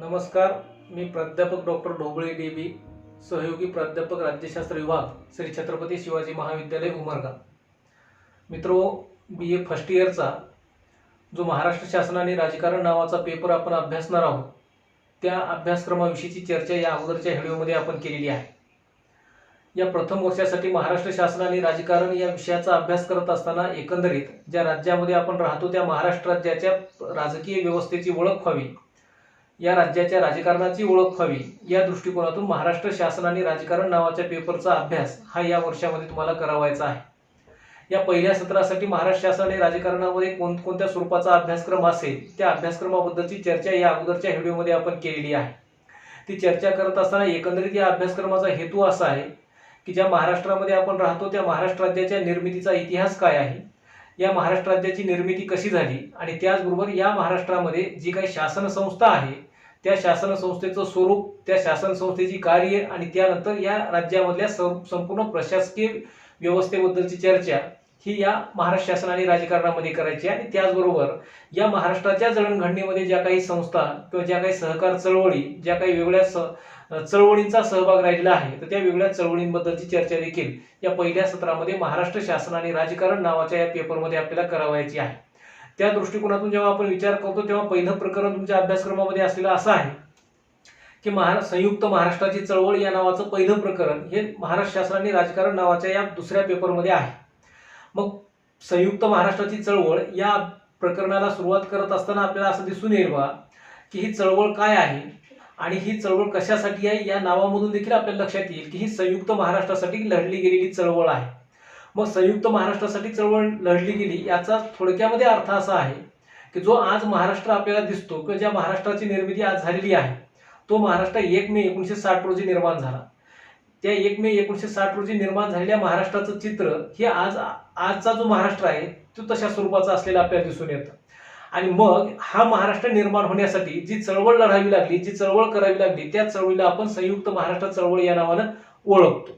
नमस्कार. मी प्राध्यापक doctor Dhoble DB, सहयोगी प्राध्यापक राज्यशास्त्र विभाग, श्री छत्रपती शिवाजी महाविद्यालय उमरगा. मित्रो, BA फर्स्ट इयरचा जो महाराष्ट्र शासनाने राजकारण नावाचा पेपर आपण अभ्यासणार आहोत, त्या अभ्यासक्रमाविषयीची चर्चा या अगोदरच्या व्हिडिओमध्ये आपण केलेली आहे. या प्रथम वर्षासाठी महाराष्ट्र शासनाने राजकारण या विषयाचा अभ्यास करत असताना एकंदरीत ज्या राज्यामध्ये आपण राहतो त्या महाराष्ट्र राज्याच्या राजकीय व्यवस्थेची ओळख व्हावी, या राज्याच्या राजकारणाची ओळख व्हावी, या दृष्टिकोनातून महाराष्ट्र शासनाने राजकारण नावाच्या पेपरचा अभ्यास हा या वर्षामध्ये तुम्हाला करावायचा आहे. या पहिल्या सत्रासाठी महाराष्ट्र शासनाने राजकारणामध्ये कोणत्या स्वरूपाचा अभ्यासक्रम असेल त्या अभ्यासक्रमाबद्दलची चर्चा या अगोदरच्या व्हिडिओमध्ये आपण केलेली आहे. ती चर्चा करत असताना एकंदरीत या अभ्यासक्रमाचा हेतू असा आहे की ज्या महाराष्ट्रामध्ये आपण राहतो त्या महाराष्ट्र राज्याच्या निर्मितीचा इतिहास काय आहे, या महाराष्ट्र राज्याची निर्मिती कशी झाली आणि त्याचबरोबर या महाराष्ट्रामध्ये जी काही शासन संस्था आहे त्या शासन संस्थेचं स्वरूप, त्या शासन संस्थेची कार्य आणि त्यानंतर या राज्यामधल्या संपूर्ण प्रशासकीय व्यवस्थेबद्दलची चर्चा ही या महाराष्ट्र शासनाने राजकारणामध्ये करायची आहे. आणि त्याचबरोबर या महाराष्ट्राच्या जडणघडणीमध्ये ज्या काही संस्था किंवा ज्या काही सहकार चळवळी, ज्या काही वेगळ्या चळवळींचा सहभाग राहिलेला आहे तर त्या वेगळ्या चळवळींबद्दलची चर्चा देखील या पहिल्या सत्रामध्ये महाराष्ट्र शासनाने राजकारण नावाच्या या पेपरमध्ये आपल्याला करावायची आहे. त्या दृष्टिकोनातून जेव्हा आपण विचार करतो तेव्हा पहिलं प्रकरण तुमच्या अभ्यासक्रमामध्ये असलेलं असं आहे की संयुक्त महाराष्ट्राची चळवळ या नावाचं पहिलं प्रकरण हे महाराष्ट्र शासनाने राजकारण नावाच्या या दुसऱ्या पेपरमध्ये आहे. मग संयुक्त महाराष्ट्राची चळवळ या प्रकरणाला सुरुवात करत असताना आपल्याला असं दिसून येईल बघा की ही चळवळ काय आहे आणि ही चळवळ कशासाठी आहे या नावामधून देखील आपल्याला लक्षात येईल की ही संयुक्त महाराष्ट्रासाठी लढली गेलेली चळवळ आहे. मग संयुक्त महाराष्ट्रासाठी चळवळ लढली गेली याचा थोडक्यामध्ये अर्थ असा आहे की जो आज महाराष्ट्र आपल्याला दिसतो किंवा ज्या महाराष्ट्राची निर्मिती आज झालेली आहे तो महाराष्ट्र 1 मे 1960 रोजी निर्माण झाला. त्या 1 मे 1960 रोजी निर्माण झालेल्या महाराष्ट्राचं चित्र हे आजचा जो महाराष्ट्र आहे तो तशा स्वरूपाचा असलेला आपल्याला दिसून येतं. आणि मग हा महाराष्ट्र निर्माण होण्यासाठी जी चळवळ लढावी लागली, जी चळवळ करावी लागली, त्या चळवळीला आपण संयुक्त महाराष्ट्र चळवळ या नावानं ओळखतो.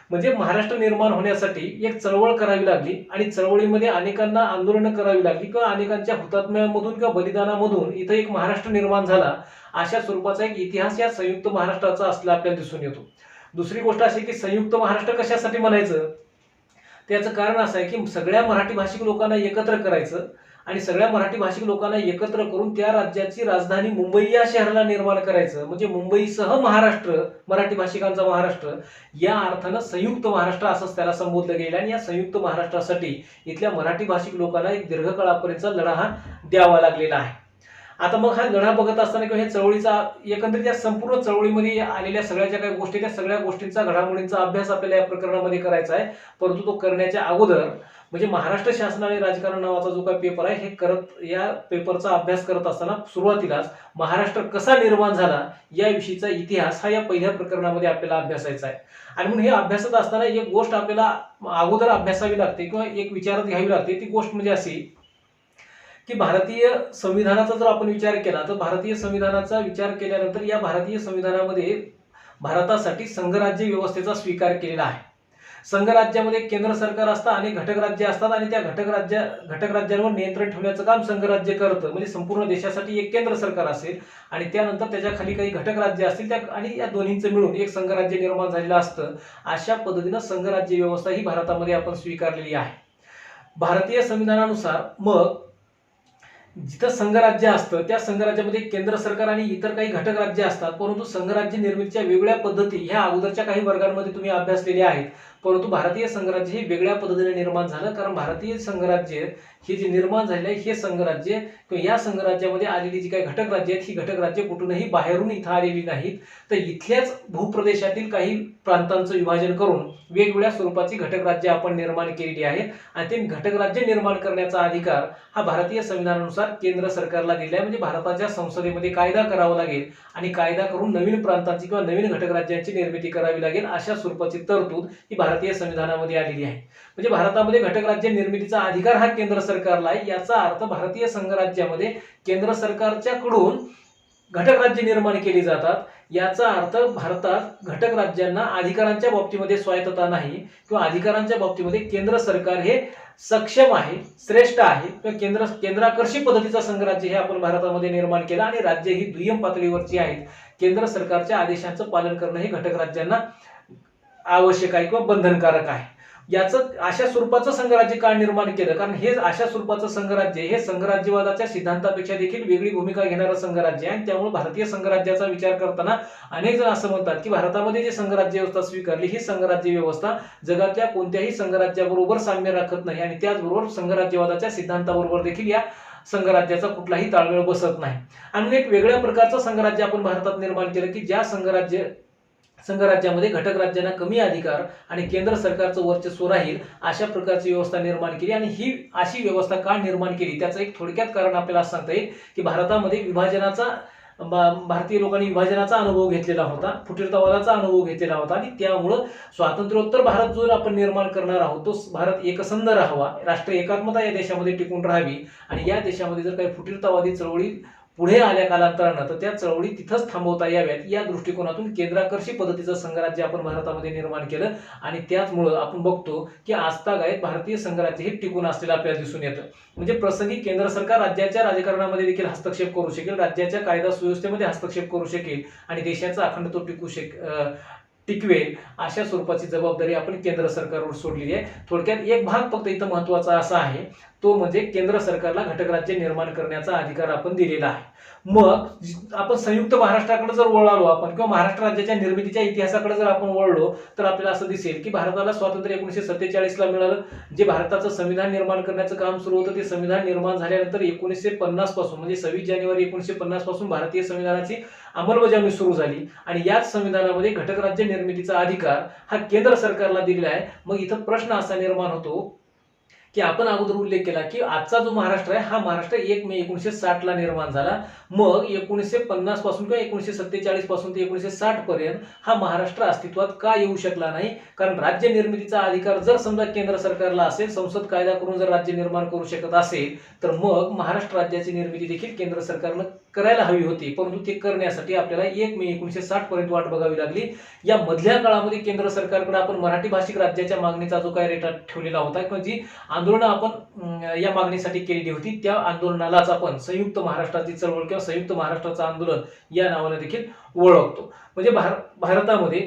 म्हणजे महाराष्ट्र निर्माण होण्यासाठी एक चळवळ करावी लागली आणि चळवळीमध्ये अनेकांना आंदोलनं करावी लागली किंवा अनेकांच्या हुतात्म्यामधून किंवा बलिदानामधून इथं एक महाराष्ट्र निर्माण झाला. अशा स्वरूपाचा एक इतिहास या संयुक्त महाराष्ट्राचा असला आपल्याला दिसून येतो. दुसरी गोष्ट अशी की संयुक्त महाराष्ट्र कशासाठी म्हणायचं त्याचं कारण असं आहे की सगळ्या मराठी भाषिक लोकांना एकत्र करायचं आणि सगळ्या मराठी भाषिक लोकांना एकत्र करून त्या राज्याची राजधानी मुंबई या शहराला निर्माण करायचं. म्हणजे मुंबईसह महाराष्ट्र, मराठी भाषिकांचा महाराष्ट्र, या अर्थानं संयुक्त महाराष्ट्र असंच त्याला संबोधलं गेलं. आणि या संयुक्त महाराष्ट्रासाठी इथल्या मराठी भाषिक लोकांना एक दीर्घकाळापर्यंतचा लढा हा द्यावा लागलेला आहे. आता मग हा लढा बघत असताना किंवा हे चळवळीचा एकंदरीत या संपूर्ण चळवळीमध्ये आलेल्या सगळ्या ज्या काही गोष्टी त्या सगळ्या गोष्टींचा घडामोडींचा अभ्यास आपल्याला या प्रकरणामध्ये करायचा आहे. परंतु तो करण्याच्या अगोदर म्हणजे महाराष्ट्र शासनाने राजकारण नावाचा जो काही पेपर आहे हे करत या पेपरचा अभ्यास करत असताना सुरुवातीलाच महाराष्ट्र कसा निर्माण झाला याविषयीचा इतिहास हा या पहिल्या प्रकरणामध्ये आपल्याला अभ्यासायचा आहे. आणि म्हणून हे अभ्यासत असताना एक गोष्ट आपल्याला अगोदर अभ्यासावी लागते किंवा एक विचारात घ्यावी लागते. ती गोष्ट म्हणजे अशी की भारतीय संविधानाचा जर आपण विचार केला तर भारतीय संविधानाचा विचार केल्यानंतर या भारतीय संविधानामध्ये भारतासाठी संघराज्य व्यवस्थेचा स्वीकार केलेला आहे. संघराज्यामध्ये केंद्र सरकार असतं, अनेक घटक राज्य असतात आणि त्या घटक राज्यांवर नियंत्रण ठेवण्याचं काम संघराज्य करतं. म्हणजे संपूर्ण देशासाठी एक केंद्र सरकार असेल आणि त्यानंतर त्याच्या खाली काही घटक राज्य असतील त्या आणि या दोन्हींचं मिळून एक संघराज्य निर्माण झालेलं असतं. अशा पद्धतीनं संघराज्य व्यवस्था ही भारतामध्ये आपण स्वीकारलेली आहे. भारतीय संविधानानुसार मग जिथं संघराज्य असतं त्या संघराज्यामध्ये केंद्र सरकार आणि इतर काही घटक राज्य असतात. परंतु संघराज्य निर्मितीच्या वेगळ्या पद्धती ह्या अगोदरच्या काही वर्गांमध्ये तुम्ही अभ्यासलेल्या आहेत. परंतु भारतीय संघराज्य हे वेगळ्या पद्धतीने निर्माण झालं कारण भारतीय संघराज्य हे जे निर्माण झालेलं आहे हे संघराज्य किंवा या संघराज्यामध्ये आलेली जी काही घटक राज्य आहेत ही घटक राज्य कुठूनही बाहेरून इथं आलेली नाहीत, तर इथल्याच भूप्रदेशातील काही प्रांतांचं विभाजन करून वेगवेगळ्या स्वरूपाची घटक राज्य आपण निर्माण केलेली आहेत. आणि ते घटक राज्य निर्माण करण्याचा अधिकार हा भारतीय संविधानानुसार केंद्र सरकारला दिला आहे. म्हणजे भारताच्या संसदेमध्ये कायदा करावा लागेल आणि कायदा करून नवीन प्रांतांची किंवा नवीन घटक राज्यांची निर्मिती करावी लागेल अशा स्वरूपाची तरतूद ही भारतीय संविधानामध्ये आलेली आहे. म्हणजे भारतामध्ये घटक राज्य निर्मितीचा अधिकार हा केंद्र सरकारला आहे. याचा अर्थ भारतीय संघराज्यामध्ये केंद्र सरकारच्याकडून घटक राज्य निर्माण केली जातात। याचा अर्थ भारतात घटक राज्यांना अधिकारांच्या बाबतीमध्ये स्वायत्तता नाही किंवा अधिकारांच्या बाबतीमध्ये केंद्र सरकार हे सक्षम आहे, श्रेष्ठ आहे किंवा केंद्राकर्षी पद्धतीचा संघराज्य हे आपण भारतामध्ये निर्माण केलं आणि राज्य ही दुय्यम पातळीवरची आहेत। केंद्र सरकारच्या आदेशांचं पालन करणं हे घटक राज्यांना आवश्यक आहे किंवा बंधनकारक आहे। याचं अशा स्वरूपाचं संघराज्य का निर्माण केलं? कारण हे अशा स्वरूपाचं संघराज्य हे संघराज्यवादाच्या सिद्धांतापेक्षा देखील वेगळी भूमिका घेणारं संघराज्य आहे आणि त्यामुळे भारतीय संघराज्याचा विचार करताना अनेक जण असं म्हणतात की भारतामध्ये जे संघराज्य व्यवस्था स्वीकारली ही संघराज्य व्यवस्था जगातल्या कोणत्याही संघराज्याबरोबर साम्य राखत नाही आणि त्याचबरोबर संघराज्यवादाच्या सिद्धांताबरोबर देखील या संघराज्याचा कुठलाही ताळमेळ बसत नाही। आणि एक वेगळ्या प्रकारचं संघराज्य आपण भारतात निर्माण केलं की ज्या संघराज्यामध्ये घटक राज्यांना कमी अधिकार आणि केंद्र सरकारचं वर्चस्व राहील अशा प्रकारची व्यवस्था निर्माण केली। आणि ही अशी व्यवस्था का निर्माण केली त्याचं एक थोडक्यात कारण आपल्याला असं सांगता येईल की भारतामध्ये भारतीय लोकांनी विभाजनाचा अनुभव घेतलेला होता, फुटीरतावादाचा अनुभव घेतलेला होता आणि त्यामुळं स्वातंत्र्योत्तर भारत जो आपण निर्माण करणार आहोत तो भारत एकसंध राहावा, राष्ट्रीय एकात्मता या देशामध्ये टिकून राहावी आणि या देशामध्ये जर काही फुटीरतावादी चळवळी पुढे आल्या कालांतरानं तर त्या चळवळी तिथंच थांबवता याव्यात या दृष्टिकोनातून केंद्राकर्षी पद्धतीचं संघराज्य आपण भारतामध्ये निर्माण केलं आणि त्याचमुळं आपण बघतो की आजतागायत भारतीय संघराज्य हे टिकून असलेलं आपल्याला दिसून येतं। म्हणजे प्रसंगी केंद्र सरकार राज्याच्या राजकारणामध्ये देखील हस्तक्षेप करू शकेल, राज्याच्या कायदा सुव्यवस्थेमध्ये हस्तक्षेप करू शकेल आणि देशाचा अखंडत्व टिकवेल अशा स्वरूपाची जबाबदारी आपण केंद्र सरकारवर सोडलेली आहे। थोडक्यात एक भाग फक्त इथं महत्वाचा असा आहे तो म्हणजे केंद्र सरकारला घटक राज्य निर्माण करण्याचा अधिकार आपण दिलेला आहे। मग आपण संयुक्त महाराष्ट्राकडे जर वळालो आपण किंवा महाराष्ट्र राज्याच्या निर्मितीच्या इतिहासाकडे जर आपण वळलो तर आपल्याला असं दिसेल की भारताला स्वातंत्र्य 1947 ला मिळालं। जे भारताचं संविधान निर्माण करण्याचं काम सुरू होतं ते संविधान निर्माण झाल्यानंतर 1950 पासून म्हणजे 26 जानेवारी 1950 पासून भारतीय संविधानाची अंमलबजावणी सुरू झाली आणि याच संविधानामध्ये घटक राज्य निर्मितीचा अधिकार हा केंद्र सरकारला दिलेला आहे। मग इथं प्रश्न असा निर्माण होतो की आपण अगोदर उल्लेख केला की आजचा जो महाराष्ट्र आहे हा महाराष्ट्र 1 मे 1960 ला निर्माण झाला। मग 1950 पासून किंवा 1947 पासून ते 1960 पर्यंत हा महाराष्ट्र अस्तित्वात का येऊ शकला नाही? कारण राज्य निर्मितीचा अधिकार जर समजा केंद्र सरकारला असेल, संसद कायदा करून जर राज्य निर्माण करू शकत असेल तर मग महाराष्ट्र राज्याची निर्मिती देखील केंद्र सरकारनं करायला हवी होती, परंतु ते करण्यासाठी आपल्याला 1 मे 1960 पर्यंत वाट बघावी लागली। या मधल्या काळामध्ये केंद्र सरकारकडे आपण मराठी भाषिक राज्याच्या मागणीचा जो काही रेटा ठेवलेला होता किंवा जी आंदोलनं आपण या मागणीसाठी केलेली होती त्या आंदोलनालाच आपण संयुक्त महाराष्ट्राची चळवळ किंवा संयुक्त महाराष्ट्राचं आंदोलन या नावाने देखील ओळखतो। म्हणजे भारतामध्ये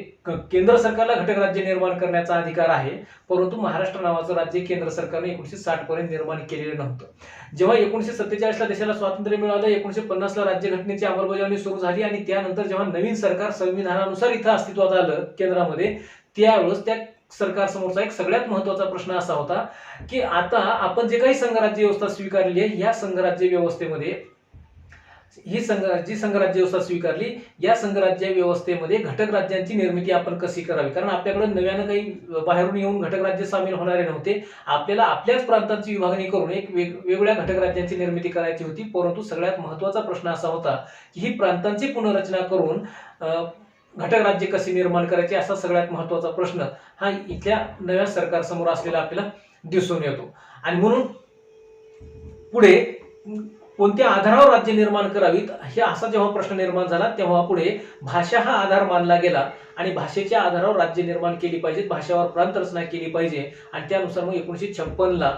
केंद्र सरकारला घटक राज्य निर्माण करण्याचा अधिकार आहे, परंतु महाराष्ट्र नावाचं राज्य केंद्र सरकारने 1960 पर्यंत निर्माण केलेलं नव्हतं। जेव्हा 1947 ला देशाला स्वातंत्र्य मिळालं, 1950 ला राज्यघटनेची अंमलबजावणी सुरू झाली आणि त्यानंतर जेव्हा नवीन सरकार संविधानानुसार इथं अस्तित्वात आलं केंद्रामध्ये त्यावेळेस त्या सरकार समोरचा एक सगळ्यात महत्त्वाचा प्रश्न असा होता की आता आपण जे काही संघराज्य व्यवस्था स्वीकारली आहे या संघराज्य व्यवस्थेमध्ये जी संघराज्य व्यवस्था स्वीकारली या संघराज्य व्यवस्थेमध्ये घटक राज्यांची निर्मिती आपण कशी करावी? कारण आपल्याकडे नव्यानं काही बाहेरून येऊन घटक राज्य सामील होणारे नव्हते, आपल्याला आपल्याच प्रांतांची विभागणी करून एक वेगवेगळ्या घटक राज्यांची निर्मिती करायची होती। परंतु सगळ्यात महत्त्वाचा प्रश्न असा होता की ही प्रांतांची पुनर्रचना करून घटक राज्य कशी निर्माण करायची असा सगळ्यात महत्त्वाचा प्रश्न हा इथल्या नव्या सरकारसमोर असलेला आपल्याला दिसून येतो। आणि म्हणून पुढे कोणत्या आधारावर राज्य निर्माण करावीत हे असा जेव्हा प्रश्न निर्माण झाला तेव्हा पुढे भाषा हा आधार मानला गेला आणि भाषेच्या आधारावर राज्य निर्माण केली पाहिजे, भाषेवर प्रांत रचना केली पाहिजे आणि त्यानुसार मग 1956 ला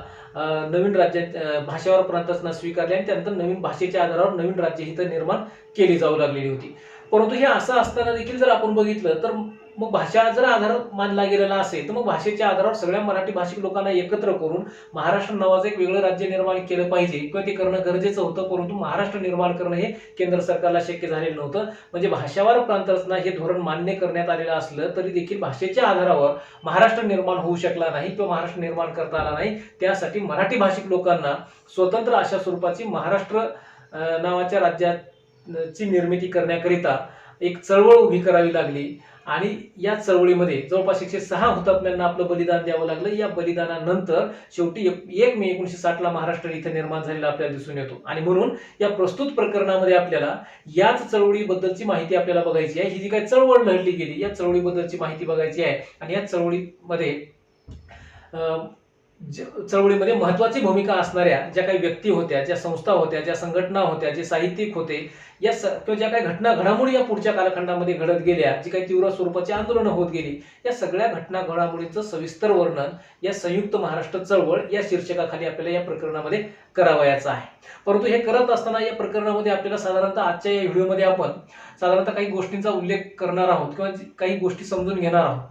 नवीन राज्यात भाषेवर प्रांत रचना स्वीकारली आणि त्यानंतर नवीन भाषेच्या आधारावर नवीन राज्य इथं निर्माण केली जाऊ लागलेली होती। परंतु हे असं असताना देखील जर आपण बघितलं तर मग भाषा जर आधार मानला गेलेला असेल तर मग भाषेच्या आधारावर सगळ्या मराठी भाषिक लोकांना एकत्र करून महाराष्ट्र नावाचं एक वेगळं राज्य निर्माण केलं पाहिजे किंवा ते करणं गरजेचं होतं, परंतु महाराष्ट्र निर्माण करणं हे केंद्र सरकारला शक्य झालेलं नव्हतं। म्हणजे भाषावर प्रांत रचना हे धोरण मान्य करण्यात आलेलं असलं तरी देखील भाषेच्या आधारावर महाराष्ट्र निर्माण होऊ शकला नाही किंवा महाराष्ट्र निर्माण करता आला नाही। त्यासाठी मराठी भाषिक लोकांना स्वतंत्र अशा स्वरूपाची महाराष्ट्र नावाच्या राज्याची निर्मिती करण्याकरिता एक चळवळ उभी करावी लागली आणि या चळवळीमध्ये जवळपास 106 हुतात्म्यांना आपलं बलिदान द्यावं लागलं। या बलिदानानंतर शेवटी 1 मे 1960 ला महाराष्ट्र इथे निर्माण झालेला आपल्याला दिसून येतो। आणि म्हणून या प्रस्तुत प्रकरणामध्ये आपल्याला याच चळवळीबद्दलची माहिती आपल्याला बघायची आहे। ही जी काही चळवळ लढली गेली या चळवळीबद्दलची माहिती बघायची आहे आणि या चळवळीमध्ये चळवळीमध्ये महत्त्वाची भूमिका असणाऱ्या ज्या काही व्यक्ती होत्या, ज्या संस्था होत्या, ज्या संघटना होत्या, जे साहित्यिक होते, किंवा ज्या काही घडामोडी या पुढच्या कालखंडामध्ये घडत गेल्या, जी काही तीव्र स्वरूपाची आंदोलनं होत गेली, या सगळ्या घडामोडींचं सविस्तर वर्णन या संयुक्त महाराष्ट्र चळवळ या शीर्षकाखाली आपल्याला या प्रकरणामध्ये करावयाचं आहे. परंतु हे करत असताना या प्रकरणामध्ये आपल्याला साधारणतः आजच्या या व्हिडिओमध्ये आपण साधारणतः काही गोष्टींचा उल्लेख करणार आहोत किंवा काही गोष्टी समजून घेणार आहोत.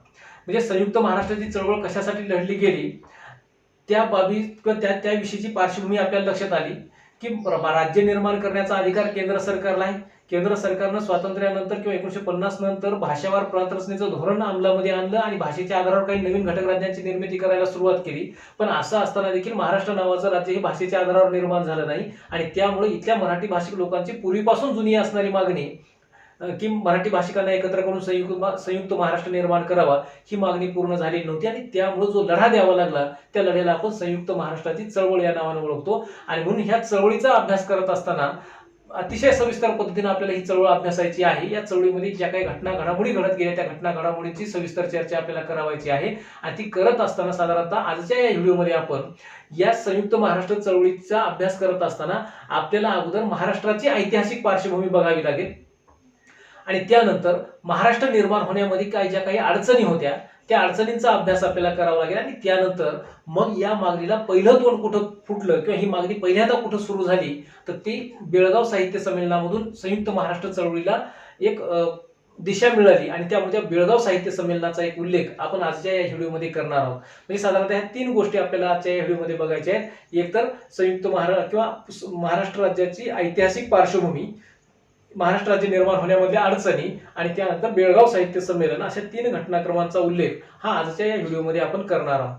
म्हणजे संयुक्त महाराष्ट्राची चळवळ कशासाठी लढली गेली त्या बाबी किंवा त्याविषयीची पार्श्वभूमी आपल्याला लक्षात आली की राज्य निर्माण करण्याचा अधिकार केंद्र सरकारला आहे. केंद्र सरकारनं स्वातंत्र्यानंतर किंवा 1950 नंतर भाषावार प्रांत रचनेचं धोरण अंमलामध्ये आणलं आणि भाषेच्या आधारावर काही नवीन घटक राज्यांची निर्मिती करायला सुरुवात केली. पण असं असताना देखील महाराष्ट्र नावाचं राज्य हे भाषेच्या आधारावर निर्माण झालं नाही आणि त्यामुळे इथल्या मराठी भाषिक लोकांची पूर्वीपासून जुनी असणारी मागणी की मराठी भाषिकांना एकत्र करून संयुक्त महाराष्ट्र निर्माण करावा ही मागणी पूर्ण झाली नव्हती आणि त्यामुळे जो लढा द्यावा लागला त्या लढ्याला आपण संयुक्त महाराष्ट्राची चळवळ या नावाने ओळखतो. आणि म्हणून ह्या चळवळीचा अभ्यास करत असताना अतिशय सविस्तर पद्धतीने आपल्याला ही चळवळ अभ्यासायची आहे. या चळवळीमध्ये ज्या काही घडामोडी घडत गेल्या त्या घडामोडींची सविस्तर चर्चा आपल्याला करावायची आहे आणि ती करत असताना साधारणतः आजच्या या व्हिडिओमध्ये आपण या संयुक्त महाराष्ट्र चळवळीचा अभ्यास करत असताना आपल्याला अगोदर महाराष्ट्राची ऐतिहासिक पार्श्वभूमी बघावी लागेल आणि त्यानंतर महाराष्ट्र निर्माण होण्यामध्ये ज्या काही अडचणी होत्या त्या अडचणींचा अभ्यास आपल्याला करावा लागेल आणि त्यानंतर मग या मागणीला पहिलं तोंड कुठं फुटलं किंवा ही मागणी पहिल्यांदा कुठं सुरू झाली तर ती बेळगाव साहित्य संमेलनामधून संयुक्त महाराष्ट्र चळवळीला एक दिशा मिळाली आणि त्यामुळे त्या बेळगाव साहित्य संमेलनाचा एक उल्लेख आपण आजच्या या व्हिडिओमध्ये करणार आहोत. म्हणजे साधारणतः ह्या 3 गोष्टी आपल्याला आजच्या या व्हिडिओमध्ये बघायच्या आहेत. एक तर संयुक्त महाराष्ट्र किंवा महाराष्ट्र राज्याची ऐतिहासिक पार्श्वभूमी, महाराष्ट्र राज्य निर्माण होण्यामधल्या अडचणी आणि त्यानंतर बेळगाव साहित्य संमेलन अशा 3 घटनाक्रमांचा उल्लेख हा आजच्या या व्हिडिओमध्ये आपण करणार आहोत.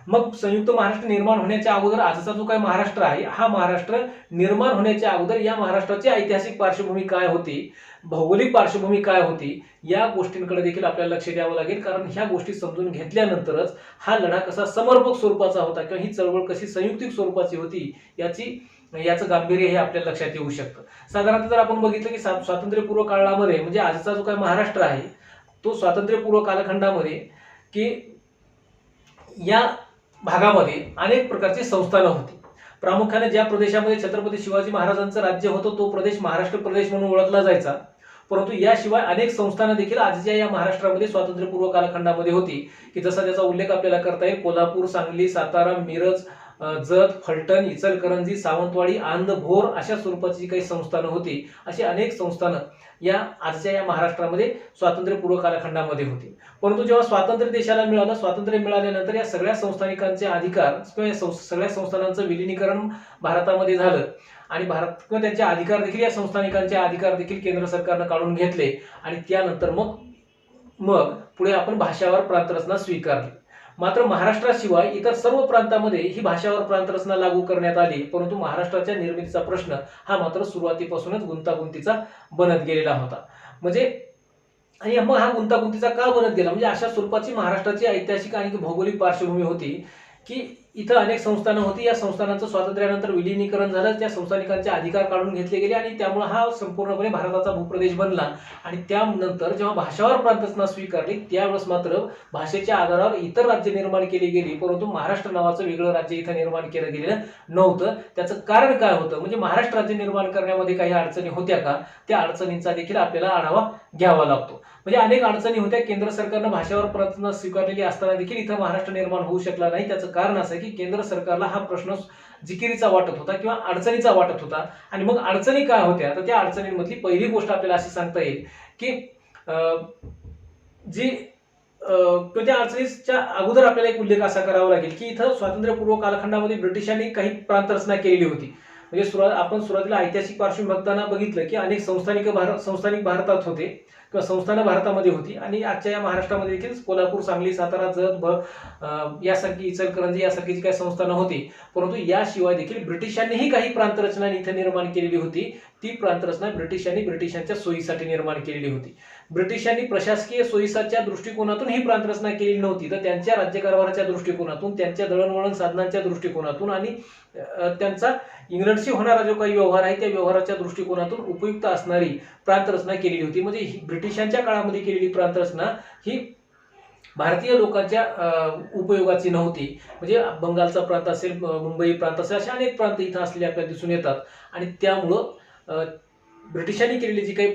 मग संयुक्त महाराष्ट्र निर्माण होण्याच्या अगोदर आजचा जो काही महाराष्ट्र आहे हा महाराष्ट्र निर्माण होण्याच्या अगोदर या महाराष्ट्राची ऐतिहासिक पार्श्वभूमी काय होती, भौगोलिक पार्श्वभूमी काय होती या गोष्टींकडे देखील आपल्याला लक्ष द्यावं लागेल. कारण ह्या गोष्टी समजून घेतल्यानंतरच हा लढा कसा समर्पक स्वरूपाचा होता किंवा ही चळवळ कशी संयुक्तिक स्वरूपाची होती याचं गांभीर्य हे आपल्याला लक्षात येऊ शकतं. साधारणतः जर आपण बघितलं की स्वातंत्र्यपूर्व काळामध्ये म्हणजे आजचा जो काही महाराष्ट्र आहे तो स्वातंत्र्यपूर्व कालखंडामध्ये की या भागामध्ये अनेक प्रकारची संस्थानं होती. प्रामुख्याने ज्या प्रदेशामध्ये छत्रपती शिवाजी महाराजांचं राज्य होतं तो प्रदेश महाराष्ट्र प्रदेश म्हणून ओळखला जायचा. परंतु याशिवाय अनेक संस्थानं देखील आजच्या या महाराष्ट्रामध्ये स्वातंत्र्यपूर्व कालखंडामध्ये होती की जसा त्याचा उल्लेख आपल्याला करता येईल. कोल्हापूर, सांगली, सातारा, मिरज, जत, फलटण, इचलकरंजी, सावंतवाडी, आंध, भोर अशा स्वरूपाची जी काही संस्थानं होती अशी अनेक संस्थानं या आजच्या या महाराष्ट्रामध्ये स्वातंत्र्यपूर्व कालखंडामध्ये होती. परंतु जेव्हा स्वातंत्र्य देशाला मिळालं, स्वातंत्र्य मिळाल्यानंतर या सगळ्या संस्थानिकांचे अधिकार किंवा सगळ्या संस्थानांचं विलिनीकरण भारतामध्ये झालं आणि भारत किंवा त्यांचे अधिकार देखील या संस्थानिकांचे अधिकार देखील केंद्र सरकारनं काढून घेतले आणि त्यानंतर मग पुढे आपण भाषावार प्रांतरचना स्वीकारली. मात्र महाराष्ट्राशिवाय इतर सर्व प्रांतांमध्ये ही भाषावार प्रांतरचना लागू करण्यात आली. परंतु महाराष्ट्राच्या निर्मितीचा प्रश्न हा मात्र सुरुवातीपासूनच गुंतागुंतीचा बनत गेलेला होता. म्हणजे आणि मग हा गुंतागुंतीचा का बनत गेला म्हणजे अशा स्वरूपाची महाराष्ट्राची ऐतिहासिक आणि भौगोलिक पार्श्वभूमी होती की इथं अनेक संस्थानं होती. या संस्थानांचं स्वातंत्र्यानंतर विलिनीकरण झालं, त्या संस्थानिकांचे अधिकार काढून घेतले गेले आणि त्यामुळे हा संपूर्णपणे भारताचा भूप्रदेश बनला. आणि त्यानंतर जेव्हा भाषावार प्रांतरचना स्वीकारली त्यावेळेस मात्र भाषेच्या आधारावर इतर राज्य निर्माण केली गेली, परंतु महाराष्ट्र नावाचं वेगळं राज्य इथं निर्माण केलं गेलेलं नव्हतं. त्याचं कारण काय होतं म्हणजे महाराष्ट्र राज्य निर्माण करण्यामध्ये काही अडचणी होत्या का, त्या अडचणींचा देखील आपल्याला आढावा घ्यावा लागतो. म्हणजे अनेक अडचणी होत्या. केंद्र सरकारनं भाषावार प्रांतरचना स्वीकारलेली असताना देखील इथं महाराष्ट्र निर्माण होऊ शकला नाही. त्याचं कारण असं की केंद्र सरकारला हा प्रश्न जिकिरीचा वाटत होता किंवा अडचणीचा वाटत होता. आणि मग अडचणी काय होत्या तर त्या अडचणींमधली पहिली गोष्ट आपल्याला अशी सांगता येईल की त्या अडचणीच्या अगोदर आपल्याला एक उल्लेख असा करावा लागेल की इथं स्वातंत्र्यपूर्व कालखंडामध्ये ब्रिटिशांनी काही प्रांतरचना केलेली होती. म्हणजे आपण सुरुवातीला ऐतिहासिक पार्श्वभूमी बघताना बघितलं की अनेक संस्थानिक भारतात होते किंवा संस्थानं भारतामध्ये होती आणि आजच्या या महाराष्ट्रामध्ये देखील कोल्हापूर, सांगली, सातारा, जत यासारखी, इचलकरंजी यासारखी जी काही संस्थानं होती. परंतु याशिवाय देखील ब्रिटिशांनीही काही प्रांतरचना इथे निर्माण केलेली होती. ती प्रांतरचना ब्रिटिशांच्या सोयीसाठी निर्माण केलेली होती. ब्रिटिशांनी प्रशासकीय सोयीसाच्या दृष्टिकोनातून ही प्रांतरचना केलेली नव्हती, तर त्यांच्या राज्यकारभाराच्या दृष्टिकोनातून, त्यांच्या दळणवळण साधनांच्या दृष्टिकोनातून आणि त्यांचा इंग्लंडशी होणारा जो काही व्यवहार आहे त्या व्यवहाराच्या दृष्टिकोनातून उपयुक्त असणारी प्रांतरचना केलेली होती. म्हणजे ब्रिटिशांच्या काळामध्ये केलेली प्रांतरचना ही भारतीय लोकांच्या उपयोगाची नव्हती. म्हणजे बंगालचा प्रांत असेल, मुंबई प्रांत असेल, असे अनेक प्रांत इथं असलेले आपल्याला दिसून येतात. आणि त्यामुळं ब्रिटिशांनी केलेली जी काही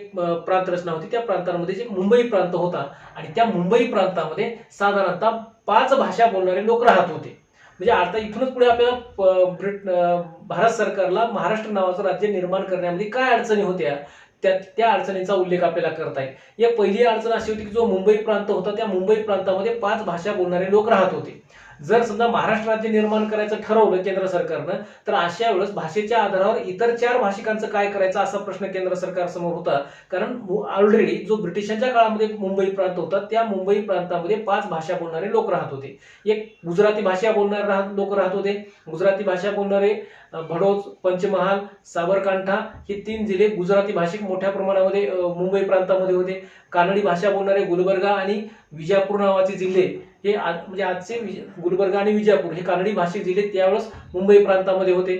प्रांत रचना होती त्या प्रांतांमध्ये जे मुंबई प्रांत होता आणि त्या मुंबई प्रांतामध्ये साधारणतः 5 भाषा बोलणारे लोक राहत होते. म्हणजे आता इथूनच पुढे आपल्याला भारत सरकारला महाराष्ट्र नावाचं राज्य निर्माण करण्यामध्ये काय अडचणी होत्या त्या अडचणींचा उल्लेख आपल्याला करता येईल. एक पहिली अडचण अशी होती की जो मुंबई प्रांत होता त्या मुंबई प्रांतामध्ये 5 भाषा बोलणारे लोक राहत होते. जर समजा महाराष्ट्र राज्य निर्माण करायचं ठरवलं केंद्र सरकारनं, तर अशा वेळेस भाषेच्या आधारावर इतर 4 भाषिकांचं काय करायचं असा प्रश्न केंद्र सरकारसमोर होता. कारण ऑलरेडी जो ब्रिटिशांच्या काळामध्ये मुंबई प्रांत होता त्या मुंबई प्रांतामध्ये 5 भाषा बोलणारे लोक राहत होते. एक गुजराती भाषा बोलणारे लोक राहत होते. गुजराती भाषा बोलणारे भडोच, पंचमहाल, साबरकांठा हे 3 जिल्हे गुजराती भाषिक मोठ्या प्रमाणामध्ये मुंबई प्रांतामध्ये होते. कानडी भाषा बोलणारे गुलबर्गा आणि विजापूर नावाचे जिल्हे हे म्हणजे आजचे गुलबर्गा आणि विजापूर हे कानडी भाषिक जिल्हे त्यावेळेस मुंबई प्रांतामध्ये होते.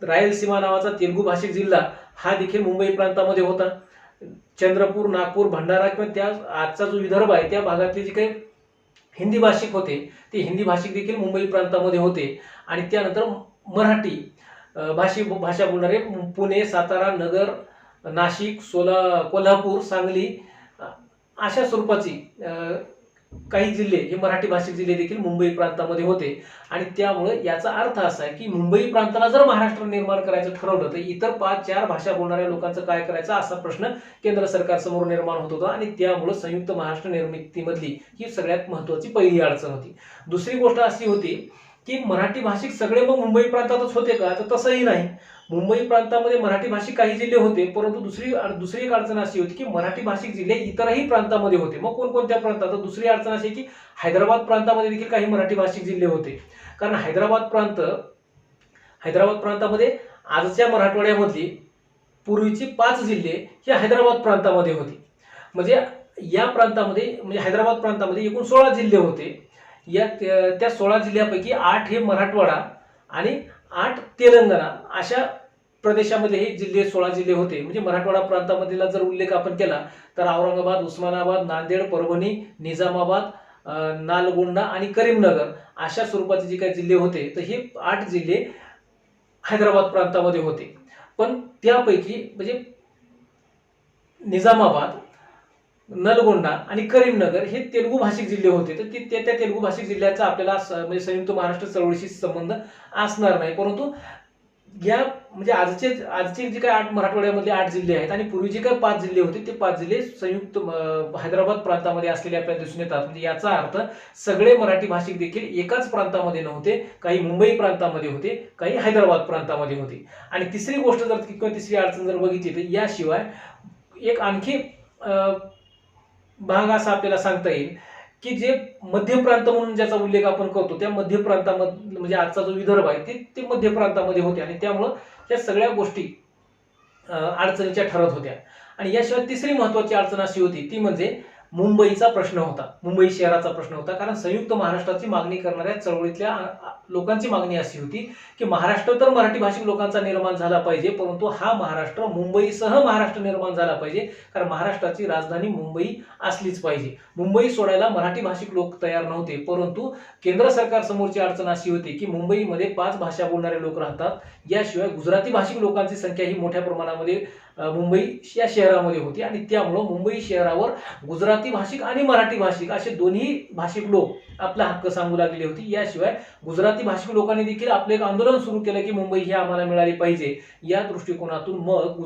रायलसीमा नावाचा तेलुगू भाषिक जिल्हा हा देखील मुंबई प्रांतामध्ये होता. चंद्रपूर, नागपूर, भंडारा किंवा त्या आजचा जो विदर्भ आहे त्या भागातले जे काही हिंदी भाषिक होते ते हिंदी भाषिक देखील मुंबई प्रांतामध्ये होते. आणि त्यानंतर मराठी भाषा बोलणारे पुणे, सातारा, नगर, नाशिक, कोल्हापूर, सांगली अशा स्वरूपाची काही जिल्हे हे मराठी भाषिक जिल्हे देखील मुंबई प्रांतामध्ये होते. आणि त्यामुळे याचा अर्थ असा आहे की मुंबई प्रांताला जर महाराष्ट्र निर्माण करायचं ठरवलं तर इतर 5-4 भाषा बोलणाऱ्या लोकांचं काय करायचं असा प्रश्न केंद्र सरकारसमोर निर्माण होत होता. आणि त्यामुळे संयुक्त महाराष्ट्र निर्मितीमधली ही सगळ्यात महत्त्वाची पहिली अडचण होती. दुसरी गोष्ट अशी होती की मराठी भाषिक सगळे मग मुंबई प्रांतातच होते का, तर तसंही नाही. मुंबई प्रांतामध्ये मराठी भाषिक काही जिल्हे होते, परंतु दुसरी एक अडचण अशी होती की मराठी भाषिक जिल्हे इतरही प्रांतामध्ये होते. मग कोणकोणत्या प्रांतात, तर दुसरी अडचण अशी की हैदराबाद प्रांतामध्ये देखील काही मराठी भाषिक जिल्हे होते. कारण हैदराबाद प्रांतामध्ये आजच्या मराठवाड्यामधली पूर्वीची 5 जिल्हे हे हैदराबाद प्रांतामध्ये होती. म्हणजे या प्रांतामध्ये म्हणजे हैदराबाद प्रांतामध्ये एकूण 16 जिल्हे होते. त्या 16 जिल्ह्यापैकी 8 हे मराठवाडा आणि 8 तेलंगणा अशा प्रदेशामध्ये हे 16 जिल्हे होते. म्हणजे मराठवाडा प्रांतामधला जर उल्लेख आपण केला तर औरंगाबाद, उस्मानाबाद, नांदेड, परभणी, निजामाबाद, नालगोंडा आणि करीमनगर अशा स्वरूपाचे जे काही जिल्हे होते तर हे 8 जिल्हे हैदराबाद प्रांतामध्ये होते. पण त्यापैकी म्हणजे निजामाबाद, नलगोंडा आणि करीमनगर हे तेलुगू भाषिक जिल्हे होते. तर त्या तेलुगू भाषिक जिल्ह्याचा आपल्याला म्हणजे संयुक्त महाराष्ट्र चळवळीशी संबंध असणार नाही. परंतु या म्हणजे आजचे जे काही 8 मराठवाड्यामधले 8 जिल्हे आहेत आणि पूर्वी जे काही 5 जिल्हे होते ते 5 जिल्हे संयुक्त हैदराबाद प्रांतामध्ये असलेले आपल्याला दिसून येतात. म्हणजे याचा अर्थ सगळे मराठी भाषिक देखील एकाच प्रांतामध्ये नव्हते. काही मुंबई प्रांतामध्ये होते, काही हैदराबाद प्रांतामध्ये होते. आणि तिसरी गोष्ट जर किंवा तिसरी अडचण जर बघितली तर याशिवाय एक आणखी भाग असा आपल्याला सांगता येईल की जे मध्य प्रांत म्हणून ज्याचा उल्लेख आपण करतो त्या मध्य प्रांतामध्ये म्हणजे आजचा जो विदर्भ आहे ते मध्य प्रांतामध्ये होते. आणि त्यामुळं या सगळ्या गोष्टी अडचणीच्या ठरत होत्या. आणि याशिवाय तिसरी महत्त्वाची अडचण अशी होती ती म्हणजे मुंबईचा प्रश्न होता, मुंबई शहराचा प्रश्न होता. कारण संयुक्त महाराष्ट्राची मागणी करणाऱ्या चळवळीतल्या लोकांची मागणी अशी होती की महाराष्ट्र तर मराठी भाषिक लोकांचा निर्माण झाला पाहिजे, परंतु हा महाराष्ट्र मुंबईसह महाराष्ट्र निर्माण झाला पाहिजे. कारण महाराष्ट्राची राजधानी मुंबई असलीच पाहिजे. मुंबई सोडायला मराठी भाषिक लोक तयार नव्हते. परंतु केंद्र सरकार समोरची अडचण अशी होती की मुंबईमध्ये 5 भाषा बोलणारे लोक राहतात. याशिवाय गुजराती भाषिक लोकांची संख्या ही मोठ्या प्रमाणामध्ये मुंबई या शहरामध्ये होती. आणि त्यामुळं मुंबई शहरावर गुजराती भाषिक आणि मराठी भाषिक असे दोन्ही भाषिक लोक आपला हक्क सांगू लागले होते. याशिवाय गुजराती भाषिक लोकांनी देखील आपले एक आंदोलन सुरू केलं की मुंबई ही आम्हाला मिळाली पाहिजे. या दृष्टिकोनातून मग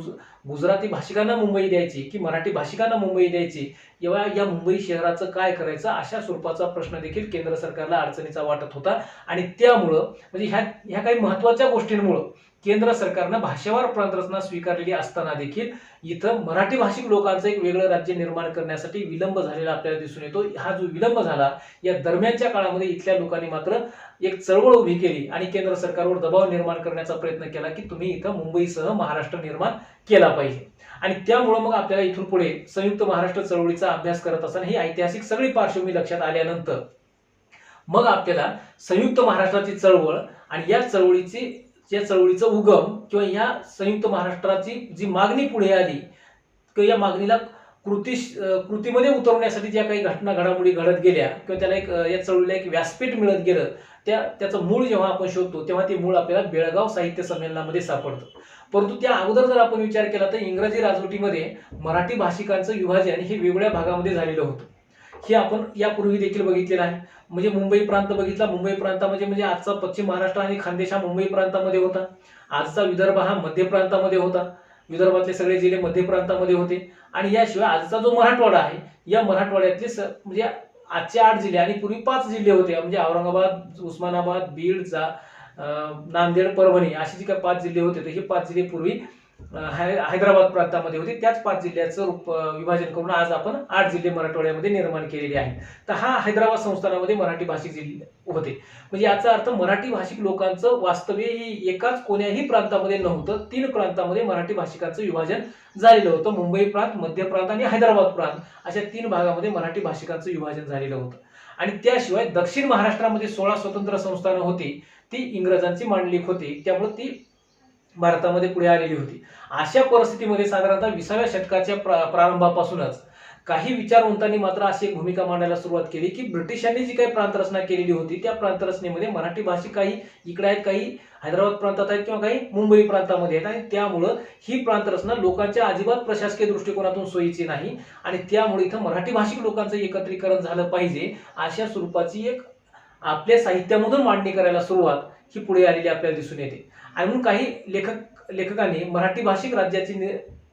गुजराती भाषिकांना मुंबई द्यायची की मराठी भाषिकांना मुंबई द्यायची, या मुंबई शहराचं काय करायचं अशा स्वरूपाचा प्रश्न देखील केंद्र सरकारला अडचणीचा वाटत होता. आणि त्यामुळं म्हणजे ह्या काही महत्त्वाच्या गोष्टींमुळं केंद्र सरकारनं भाषावार प्रांतरचना स्वीकारलेली असताना देखील इथं मराठी भाषिक लोकांचं एक वेगळं राज्य निर्माण करण्यासाठी विलंब झालेला आपल्याला दिसून येतो. हा जो विलंब झाला या दरम्यानच्या काळामध्ये इथल्या लोकांनी मात्र एक चळवळ उभी केली आणि केंद्र सरकारवर दबाव निर्माण करण्याचा प्रयत्न केला की तुम्ही इथं मुंबईसह महाराष्ट्र निर्माण केला पाहिजे. आणि त्यामुळे मग आपल्याला इथून पुढे संयुक्त महाराष्ट्र चळवळीचा अभ्यास करत असताना ही ऐतिहासिक सगळी पार्श्वभूमी लक्षात आल्यानंतर मग आपल्याला संयुक्त महाराष्ट्राची चळवळ आणि या चळवळीचं उगम किंवा या संयुक्त महाराष्ट्राची जी मागणी पुढे आली किंवा या मागणीला कृतीमध्ये उतरवण्यासाठी ज्या काही घटना घडामोडी घडत गेल्या किंवा त्याला या चळवळीला एक व्यासपीठ मिळत गेलं, त्याचं मूळ जेव्हा आपण शोधतो तेव्हा ते मूळ आपल्याला बेळगाव साहित्य संमेलनामध्ये सापडतं. परंतु त्या अगोदर जर आपण विचार केला तर इंग्रजी राजवटीमध्ये मराठी भाषिकांचं विभाजन हे वेगवेगळ्या भागामध्ये झालेलं होतं. हे आपण यापूर्वी देखील बघितलेलं आहे. म्हणजे मुंबई प्रांत बघितला, मुंबई प्रांतामध्ये म्हणजे आजचा पश्चिम महाराष्ट्र आणि खानदेश हा मुंबई प्रांतामध्ये होता. आजचा विदर्भ हा मध्य प्रांतामध्ये होता. विदर्भातले सगळे जिल्हे मध्य प्रांतामध्ये होते. आणि याशिवाय आजचा जो मराठवाडा आहे, या मराठवाड्यातले म्हणजे आजचे 8 जिल्हे आणि पूर्वी 5 जिल्हे होते. म्हणजे औरंगाबाद, उस्मानाबाद, बीड, नांदेड, परभणी असे जे काही 5 जिल्हे होते, तर हे 5 जिल्हे पूर्वी हैदराबाद प्रांतामध्ये होते. त्याच 5 जिल्ह्याचं विभाजन करून आज आपण 8 जिल्हे मराठवाड्यामध्ये निर्माण केलेले आहेत. तर हा हैदराबाद संस्थानामध्ये मराठी भाषिक जिल्हे होते. म्हणजे याचा अर्थ मराठी भाषिक लोकांचं वास्तव्य ही एकाच कोण्याही प्रांतामध्ये नव्हतं. 3 प्रांतामध्ये मराठी भाषिकांचं विभाजन झालेलं होतं. मुंबई प्रांत, मध्य प्रांत आणि हैदराबाद प्रांत अशा 3 भागामध्ये मराठी भाषिकांचं विभाजन झालेलं होतं. आणि त्याशिवाय दक्षिण महाराष्ट्रामध्ये 16 स्वतंत्र संस्थानं होती, ती इंग्रजांची मांडलिक होती. त्यामुळे ती भारतामध्ये पुढे आलेली होती. अशा परिस्थितीमध्ये साधारणतः 20व्या शतकाच्या प्रारंभापासूनच काही विचारवंतांनी मात्र अशी एक भूमिका मांडायला सुरुवात केली की ब्रिटिशांनी जी काही प्रांतरचना केलेली होती त्या प्रांतरचनेमध्ये मराठी भाषिक काही इकडे आहेत, काही हैदराबाद प्रांतात आहेत किंवा काही मुंबई प्रांतामध्ये आहेत. आणि त्यामुळं ही प्रांतरचना लोकांच्या अजिबात प्रशासकीय दृष्टिकोनातून सोयीची नाही आणि त्यामुळे इथं मराठी भाषिक लोकांचं एकत्रीकरण झालं पाहिजे अशा स्वरूपाची एक आपल्या साहित्यामधून मांडणी करायला सुरुवात ही पुढे आलेली आपल्याला दिसून येते. आणि म्हणून काही लेखकांनी मराठी भाषिक राज्याची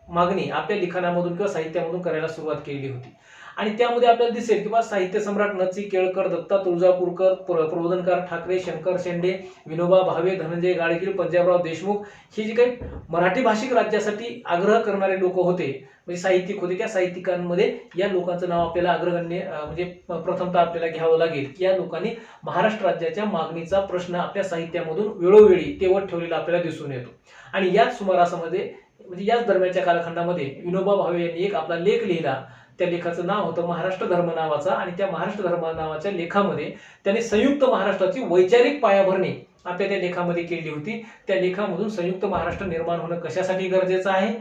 मागणी आपल्या लिखाणामधून किंवा साहित्यामधून करायला सुरुवात केली होती. आणि त्यामध्ये आपल्याला दिसेल की साहित्य सम्राट न.ची. केळकर, दत्ता तुळजापूरकर, प्रबोधनकार ठाकरे, शंकर शेंडे, विनोबा भावे, धनंजय गाडगीळ, पंजाबराव देशमुख हे जे काही मराठी भाषिक राज्यासाठी आग्रह करणारे लोक होते, म्हणजे साहित्यिक होते, त्या साहित्यिकांमध्ये या लोकांचं नाव आपल्याला अग्रगण्य म्हणजे प्रथमतः आपल्याला घ्यावं लागेल की या लोकांनी महाराष्ट्र राज्याच्या मागणीचा प्रश्न आपल्या साहित्यामधून वेळोवेळी तेवत ठेवलेला आपल्याला दिसून येतो. आणि याच सुमारासामध्ये म्हणजे याच दरम्यानच्या कालखंडामध्ये विनोबा भावे यांनी एक आपला लेख लिहिला. त्या लेखाचं नाव होतं महाराष्ट्र धर्म नावाचा. आणि त्या महाराष्ट्र धर्म नावाच्या लेखामध्ये त्यांनी संयुक्त महाराष्ट्राची वैचारिक पायाभरणी आपल्या त्या लेखामध्ये केली होती. त्या लेखामधून संयुक्त महाराष्ट्र निर्माण होणं कशासाठी गरजेचं आहे,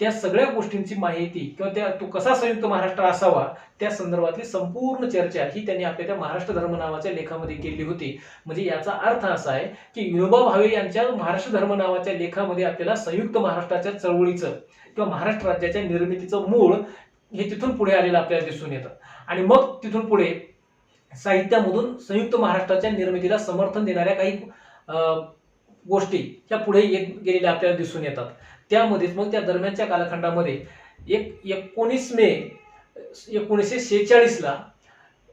त्या सगळ्या गोष्टींची माहिती किंवा तो कसा संयुक्त महाराष्ट्र असावा त्या संदर्भातली संपूर्ण चर्चा ही त्यांनी आपल्या त्या महाराष्ट्र धर्म नावाच्या लेखामध्ये केली होती. म्हणजे याचा अर्थ असा आहे की विनोबा भावे यांच्या महाराष्ट्र धर्म नावाच्या लेखामध्ये आपल्याला संयुक्त महाराष्ट्राच्या चळवळीचं किंवा महाराष्ट्र राज्याच्या निर्मितीचं मूळ हे तिथून पुढे आलेलं आपल्याला दिसून येतं. आणि मग तिथून पुढे साहित्यामधून संयुक्त महाराष्ट्राच्या निर्मितीला समर्थन देणाऱ्या काही गोष्टी ह्या पुढे येत गेलेल्या आपल्याला दिसून येतात. त्यामध्येच मग त्या दरम्यानच्या कालखंडामध्ये 19 मे 1946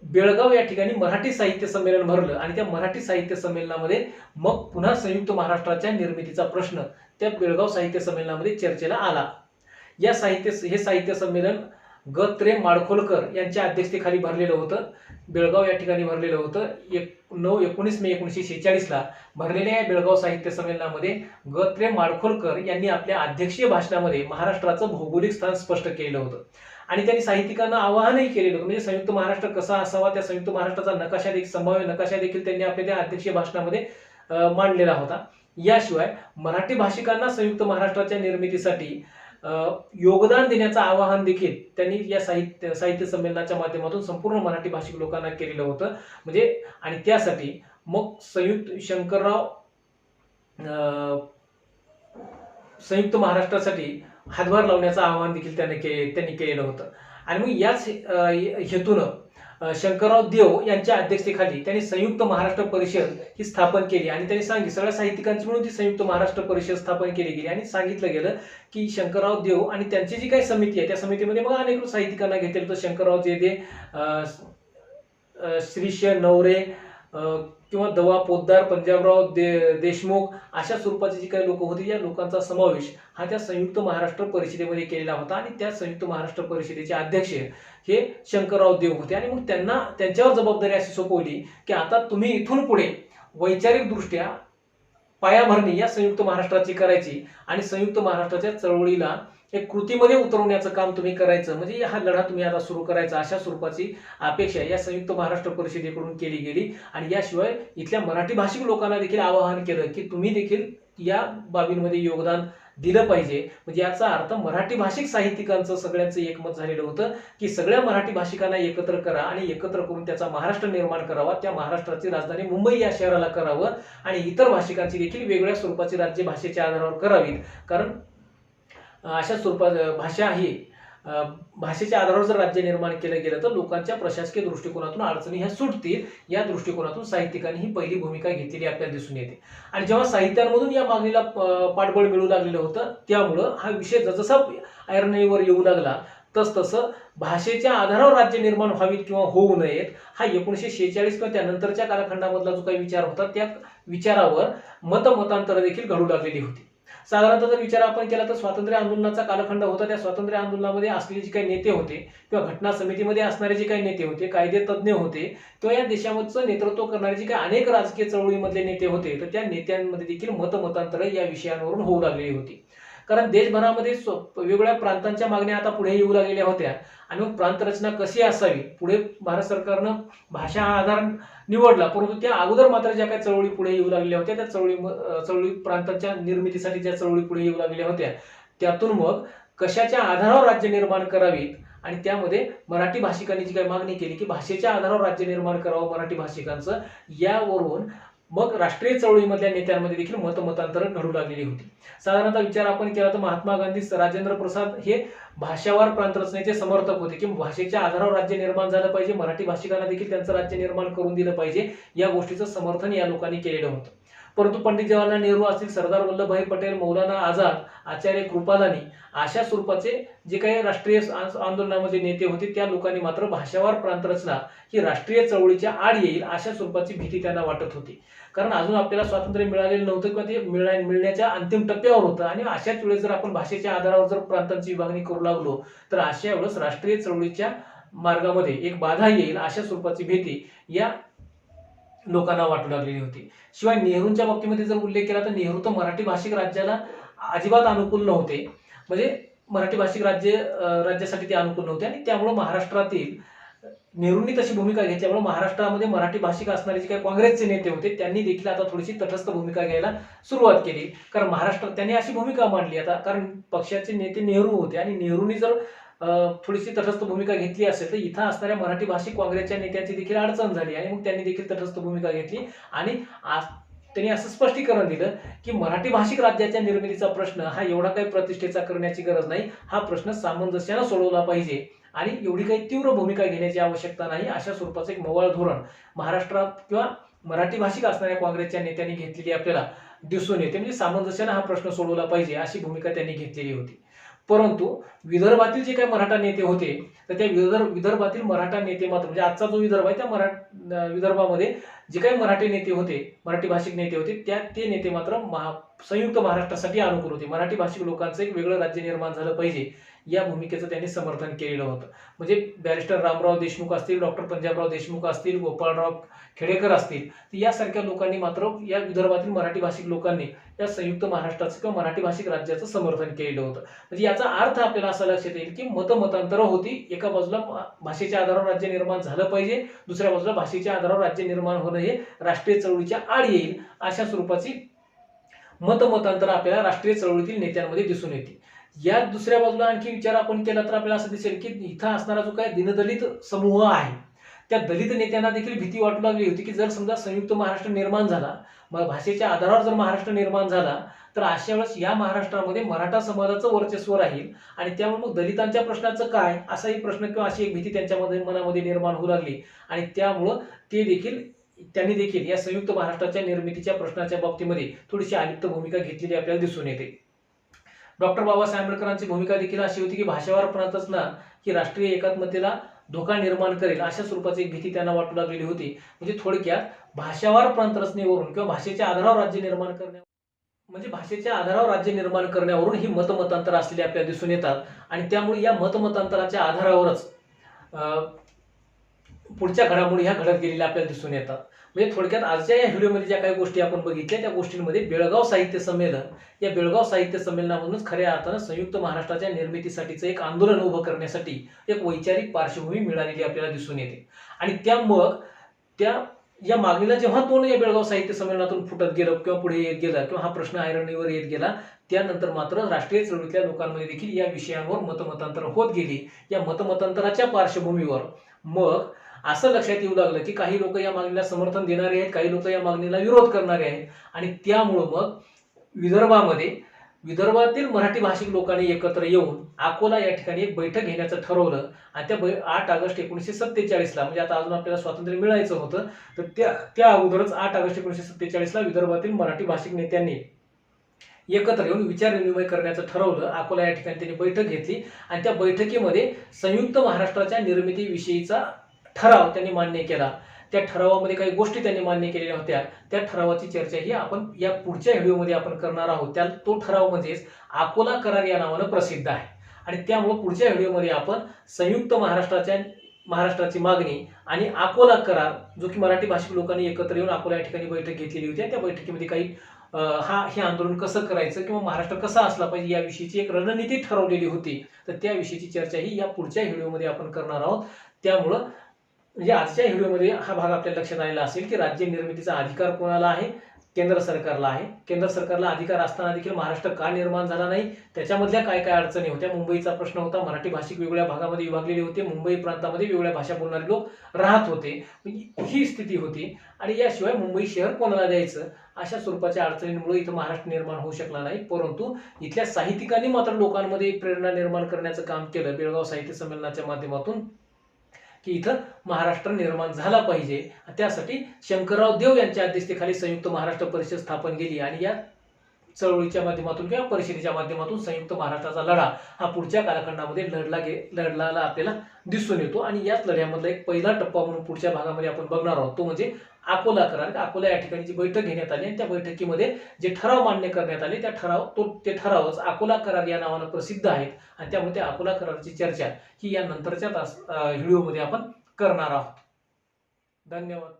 बेळगाव या ठिकाणी मराठी साहित्य संमेलन भरलं. आणि त्या मराठी साहित्य संमेलनामध्ये मग पुन्हा संयुक्त महाराष्ट्राच्या निर्मितीचा प्रश्न त्या बेळगाव साहित्य संमेलनामध्ये चर्चेला आला. हे साहित्य संमेलन ग.त्रे. माडखोलकर यांच्या अध्यक्षतेखाली भरलेलं होतं. बेळगाव या ठिकाणी भरलेलं होतं. 19 मे 1946 भरलेल्या या बेळगाव साहित्य संमेलनामध्ये ग.त्रे. माडखोलकर यांनी आपल्या अध्यक्षीय भाषणामध्ये महाराष्ट्राचं भौगोलिक स्थान स्पष्ट केलं होतं. आणि त्यांनी साहित्यिकांना आवाहनही केलेलं होतं. म्हणजे संयुक्त महाराष्ट्र कसा असावा, त्या संयुक्त महाराष्ट्राचा संभाव्य नकाशा देखील त्यांनी आपल्या त्या अध्यक्षीय भाषणामध्ये मांडलेला होता. याशिवाय मराठी भाषिकांना संयुक्त महाराष्ट्राच्या निर्मितीसाठी योगदान देण्याचं आवाहन देखील त्यांनी या साहित्य संमेलनाच्या माध्यमातून संपूर्ण मराठी भाषिक लोकांना केलेलं होतं. म्हणजे आणि त्यासाठी मग संयुक्त महाराष्ट्रासाठी हातभार लावण्याचं आवाहन देखील त्यांनी केलेलं होतं. आणि मग याच हेतूनं शंकरराव देव यांच्या अध्यक्षतेखाली त्यांनी संयुक्त महाराष्ट्र परिषद ही स्थापन केली. आणि त्यांनी सांगितलं सगळ्या साहित्यिकांची मिळून ती संयुक्त महाराष्ट्र परिषद स्थापन केली गेली. आणि सांगितलं गेलं की शंकरराव देव आणि त्यांची जी काही समिती आहे त्या समितीमध्ये मग अनेक साहित्यिकांना घेतलेलं होतं. शंकरराव जेदे, श्रीश नवरे किंवा दवा पोद्दार, पंजाबराव देशमुख अशा स्वरूपाची जी काही लोक होती या लोकांचा समावेश हा त्या संयुक्त महाराष्ट्र परिषदेमध्ये केलेला होता. आणि त्या संयुक्त महाराष्ट्र परिषदेचे अध्यक्ष हे शंकरराव देव होते. आणि मग त्यांच्यावर जबाबदारी अशी सोपवली की आता तुम्ही इथून पुढे वैचारिक दृष्ट्या पायाभरणी या संयुक्त महाराष्ट्राची करायची आणि संयुक्त महाराष्ट्राच्या चळवळीला एक कृतीमध्ये उतरवण्याचं काम तुम्ही करायचं. म्हणजे हा लढा तुम्ही आता सुरू करायचा अशा स्वरूपाची अपेक्षा या संयुक्त महाराष्ट्र परिषदेकडून केली गेली. आणि याशिवाय इथल्या मराठी भाषिक लोकांना देखील आवाहन केलं की तुम्ही देखील या बाबींमध्ये योगदान दिलं पाहिजे. म्हणजे याचा अर्थ मराठी भाषिक साहित्यिकांचं सगळ्यांचं एकमत झालेलं होतं की सगळ्या मराठी भाषिकांना एकत्र करा आणि एकत्र करून त्याचा महाराष्ट्र निर्माण करावा. त्या महाराष्ट्राची राजधानी मुंबई या शहराला करावं आणि इतर भाषिकांची देखील वेगळ्या स्वरूपाची राज्य भाषेच्या आधारावर करावीत. कारण अशा स्वरूपात भाषा ही भाषेच्या आधारावर जर राज्य निर्माण केलं गेलं तर लोकांच्या प्रशासकीय दृष्टिकोनातून अडचणी ह्या सुटतील. या दृष्टिकोनातून साहित्यिकांनी ही पहिली भूमिका घेतलेली आपल्याला दिसून येते. आणि जेव्हा साहित्यांमधून या मागणीला पाठबळ मिळू लागलेलं होतं त्यामुळं हा विषय जसजसा ऐरणीवर येऊ लागला तसतसं भाषेच्या आधारावर राज्य निर्माण व्हावीत किंवा होऊ नयेत हा 1946 किंवा त्यानंतरच्या कालखंडामधला जो काही विचार होता त्या विचारावर मतमतांतर देखील घडू लागलेली होती. साधारणतः जर विचार आपण केला तर स्वातंत्र्य आंदोलनाचा कालखंड होता. त्या स्वातंत्र्य आंदोलनामध्ये असलेले जे काही नेते होते किंवा घटना समितीमध्ये असणारे जे काही नेते होते, कायदे तज्ज्ञ होते किंवा या देशामधचं नेतृत्व करणारे जे काही अनेक राजकीय चळवळीमधले नेते होते तर त्या नेत्यांमध्ये देखील मतमतांतर या विषयांवरून होऊ लागलेली होती. कारण देशभरामध्ये वेगवेगळ्या प्रांतांच्या मागण्या आता पुढे येऊ लागलेल्या होत्या आणि मग प्रांत रचना कशी असावी पुढे भारत सरकारनं भाषा हा आधार निवडला. परंतु त्या अगोदर मात्र ज्या काही चळवळी पुढे येऊ लागलेल्या होत्या त्या चळवळी प्रांतांच्या निर्मितीसाठी ज्या चळवळी पुढे येऊ लागलेल्या होत्या त्यातून मग कशाच्या आधारावर राज्य निर्माण करावीत आणि त्यामध्ये मराठी भाषिकांनी जी काही मागणी केली की भाषेच्या आधारावर राज्य निर्माण करावं मराठी भाषिकांचं, यावरून मग राष्ट्रीय चळवळीमधल्या नेत्यांमध्ये देखील मतमतांतर घडू लागलेली होती. साधारणतः विचार आपण केला तर महात्मा गांधी, राजेंद्र प्रसाद हे भाषावार प्रांत रचनेचे समर्थक होते की भाषेच्या आधारावर राज्य निर्माण झालं पाहिजे, मराठी भाषिकांना देखील त्यांचं राज्य निर्माण करून दिलं पाहिजे, या गोष्टीचं समर्थन या लोकांनी केलेलं होतं. परंतु पंडित जवाहरलाल नेहरू असतील, सरदार वल्लभभाई पटेल, मौलाना आझाद, आचार्य कृपालानी अशा स्वरूपाचे जे काही राष्ट्रीय आंदोलनामध्ये नेते होते त्या लोकांनी मात्र भाषावार प्रांत रचना ही राष्ट्रीय चळवळीच्या आड येईल अशा स्वरूपाची भीती त्यांना वाटत होती. कारण अजून आपल्याला स्वातंत्र्य मिळालेलं नव्हतं किंवा ते मिळण्याच्या अंतिम टप्प्यावर होतं आणि अशाच वेळेस जर आपण भाषेच्या आधारावर जर प्रांतांची विभागणी करू लागलो तर अशा वेळेस राष्ट्रीय चळवळीच्या मार्गामध्ये एक बाधा येईल अशा स्वरूपाची भीती या लोकांना वाटू लागलेली होती. शिवाय नेहरूंच्या बाबतीमध्ये जर उल्लेख केला तर नेहरू तर मराठी भाषिक राज्याला अजिबात अनुकूल नव्हते. म्हणजे मराठी भाषिक राज्यासाठी ते अनुकूल नव्हते आणि त्यामुळे महाराष्ट्रातील नेहरूंनी तशी भूमिका घेतल्यामुळे महाराष्ट्रामध्ये मराठी भाषिक असणारे जे काही काँग्रेसचे नेते होते त्यांनी देखील आता थोडीशी तटस्थ भूमिका घ्यायला सुरुवात केली. कारण महाराष्ट्रात त्यांनी अशी भूमिका मांडली आता, कारण पक्षाचे नेते नेहरू होते आणि नेहरूंनी जर थोडीशी तटस्थ भूमिका घेतली असेल तर इथं असणाऱ्या मराठी भाषिक काँग्रेसच्या नेत्यांची देखील अडचण झाली आणि मग त्यांनी देखील तटस्थ भूमिका घेतली आणि त्यांनी असं स्पष्टीकरण दिलं की मराठी भाषिक राज्याच्या निर्मितीचा प्रश्न हा एवढा काही प्रतिष्ठेचा करण्याची गरज नाही, हा प्रश्न सामंजस्यानं सोडवला पाहिजे आणि एवढी काही तीव्र भूमिका घेण्याची आवश्यकता नाही, अशा स्वरूपाचं एक मवाळ धोरण महाराष्ट्रात किंवा मराठी भाषिक असणाऱ्या काँग्रेसच्या नेत्यांनी घेतलेली आपल्याला दिसून येते. म्हणजे सामंजस्यानं हा प्रश्न सोडवला पाहिजे अशी भूमिका त्यांनी घेतलेली होती. परंतु विदर्भातील जे काही मराठा नेते होते तर त्या विदर्भातील मराठा नेते मात्र म्हणजे आजचा जो विदर्भ आहे त्या विदर्भामध्ये जे काही मराठी नेते होते, मराठी भाषिक नेते होते ते नेते मात्र संयुक्त महाराष्ट्रासाठी अनुकूल होते. मराठी भाषिक लोकांचं एक वेगळं राज्य निर्माण झालं पाहिजे या भूमिकेचं त्यांनी समर्थन केलेलं होतं. म्हणजे बॅरिस्टर रामराव देशमुख असतील, डॉक्टर पंजाबराव देशमुख असतील, गोपाळराव खेडेकर असतील, यासारख्या लोकांनी मात्र या विदर्भातील मराठी भाषिक लोकांनी या संयुक्त महाराष्ट्राचं किंवा मराठी भाषिक राज्याचं समर्थन केलेलं होतं. म्हणजे याचा अर्थ आपल्याला असा लक्षात येईल की मतमतांतर होती. एका बाजूला भाषेच्या आधारावर राज्य निर्माण झालं पाहिजे, दुसऱ्या बाजूला भाषेच्या आधारावर राज्य निर्माण होणं हे राष्ट्रीय चळवळीच्या आड येईल अशा स्वरूपाची मतमतांतर आपल्याला राष्ट्रीय चळवळीतील नेत्यांमध्ये दिसून येते. या दुसऱ्या बाजूला आणखी विचार आपण केला तर आपल्याला असं दिसेल की इथं असणारा जो काही दीनदलित समूह आहे त्या दलित नेत्यांना देखील भीती वाटू लागली होती की जर समजा संयुक्त महाराष्ट्र निर्माण झाला, मग भाषेच्या आधारावर जर महाराष्ट्र निर्माण झाला तर अशा वेळेस या महाराष्ट्रामध्ये मराठा समाजाचं वर्चस्व राहील आणि त्यामुळे मग दलितांच्या प्रश्नाचं काय असाही प्रश्न किंवा अशी एक भीती त्यांच्यामध्ये मनामध्ये निर्माण होऊ लागली आणि त्यामुळं त्यांनी देखील या संयुक्त महाराष्ट्राच्या निर्मितीच्या प्रश्नाच्या बाबतीमध्ये थोडीशी अलिप्त भूमिका घेतलेली आपल्याला दिसून येते. डॉक्टर बाबासाहेब आंबेडकरांची भूमिका देखील अशी होती की भाषावार प्रांत रचना ही राष्ट्रीय एकात्मतेला धोका निर्माण करेल अशा स्वरूपाची एक भीती त्यांना वाटू लागलेली होती. म्हणजे थोडक्यात भाषावार प्रांत रचनेवरून किंवा भाषेच्या आधारावर राज्य निर्माण करण्यावरून ही मतमतांतर असलेली आपल्याला दिसून येतात आणि त्यामुळे या मतमतांतराच्या आधारावरच पुढच्या घडामोडी ह्या घडत गेलेल्या आपल्याला दिसून येतात. म्हणजे थोडक्यात आजच्या या व्हिडिओमध्ये ज्या काही गोष्टी आपण बघितल्या त्या गोष्टींमध्ये बेळगाव साहित्य संमेलन, या बेळगाव साहित्य संमेलनामधूनच खऱ्या अर्थानं संयुक्त महाराष्ट्राच्या निर्मितीसाठीचं एक आंदोलन उभं करण्यासाठी एक वैचारिक पार्श्वभूमी मिळालेली आपल्याला दिसून येते आणि त्या या मागणीला जेव्हा तोंड या बेळगाव साहित्य संमेलनातून फुटत गेलं किंवा पुढे येत गेला किंवा हा प्रश्न ऐरणीवर येत गेला, त्यानंतर मात्र राष्ट्रीय चळवळीतल्या लोकांमध्ये देखील या विषयांवर मतमतांतर होत गेली. या मतमतांतराच्या पार्श्वभूमीवर मग असं लक्षात येऊ लागलं की काही लोक या मागणीला समर्थन देणारे आहेत, काही लोक या मागणीला विरोध करणारे आहेत. आणि त्यामुळं मग विदर्भातील मराठी भाषिक लोकांनी एकत्र येऊन अकोला या ठिकाणी एक बैठक घेण्याचं ठरवलं. आणि त्या 8 ऑगस्ट 1947ला, म्हणजे आता अजून आपल्याला स्वातंत्र्य मिळायचं होतं, तर त्या अगोदरच 8 ऑगस्ट 1947ला विदर्भातील मराठी भाषिक नेत्यांनी एकत्र येऊन विचारविनिमय करण्याचं ठरवलं. अकोला या ठिकाणी त्यांनी बैठक घेतली आणि त्या बैठकीमध्ये संयुक्त महाराष्ट्राच्या निर्मितीविषयीचा ठराव त्यांनी मान्य केला. त्या ठरावामध्ये काही गोष्टी त्यांनी मान्य केलेल्या होत्या. त्या ठरावाची चर्चा ही आपण या पुढच्या व्हिडिओमध्ये आपण करणार आहोत. तो ठराव म्हणजेच अकोला करार या नावानं प्रसिद्ध आहे. आणि त्यामुळे पुढच्या व्हिडिओमध्ये आपण संयुक्त महाराष्ट्राची मागणी आणि अकोला करार, जो की मराठी भाषिक लोकांनी एकत्र येऊन अकोला या ठिकाणी बैठक घेतलेली होती, त्या बैठकीमध्ये काही हे आंदोलन कसं करायचं किंवा महाराष्ट्र कसा असला पाहिजे याविषयीची एक रणनीती ठरवलेली होती. तर त्याविषयीची चर्चा ही या पुढच्या व्हिडिओमध्ये आपण करणार आहोत. त्यामुळं म्हणजे आजच्या व्हिडिओमध्ये हा भाग आपल्या लक्षात आलेला असेल की राज्य निर्मितीचा अधिकार कोणाला आहे? केंद्र सरकारला आहे. केंद्र सरकारला अधिकार असताना देखील महाराष्ट्र का निर्माण झाला नाही, त्याच्यामधल्या काय काय अडचणी होत्या. मुंबईचा प्रश्न होता, मराठी भाषिक वेगवेगळ्या भागामध्ये विभागलेले होते, मुंबई प्रांतामध्ये वेगवेगळ्या भाषा बोलणारे लोक राहत होते, ही स्थिती होती. आणि याशिवाय मुंबई शहर कोणाला द्यायचं, अशा स्वरूपाच्या अडचणींमुळे इथं महाराष्ट्र निर्माण होऊ शकला नाही. परंतु इथल्या साहित्यिकांनी मात्र लोकांमध्ये प्रेरणा निर्माण करण्याचं काम केलं बेळगाव साहित्य संमेलनाच्या माध्यमातून, की इथं महाराष्ट्र निर्माण झाला पाहिजे. त्यासाठी शंकरराव देव यांच्या अध्यक्षतेखाली संयुक्त महाराष्ट्र परिषद स्थापन केली. आणि या चळवळीच्या माध्यमातून किंवा परिषदेच्या माध्यमातून संयुक्त महाराष्ट्राचा लढा हा पुढच्या कालखंडामध्ये लढला आपल्याला दिसून येतो. आणि याच लढ्यामधला एक पहिला टप्पा म्हणून पुढच्या भागामध्ये आपण बघणार आहोत, तो म्हणजे अकोला करार. अकोला या ठिकाणी जी बैठक घेण्यात आली आणि त्या बैठकीमध्ये जे ठराव मान्य करण्यात आले, ते ठरावच अकोला करार या नावानं प्रसिद्ध आहेत. आणि त्यामुळे त्या अकोला कराराची चर्चा ही या नंतरच्या व्हिडिओमध्ये आपण करणार आहोत. धन्यवाद.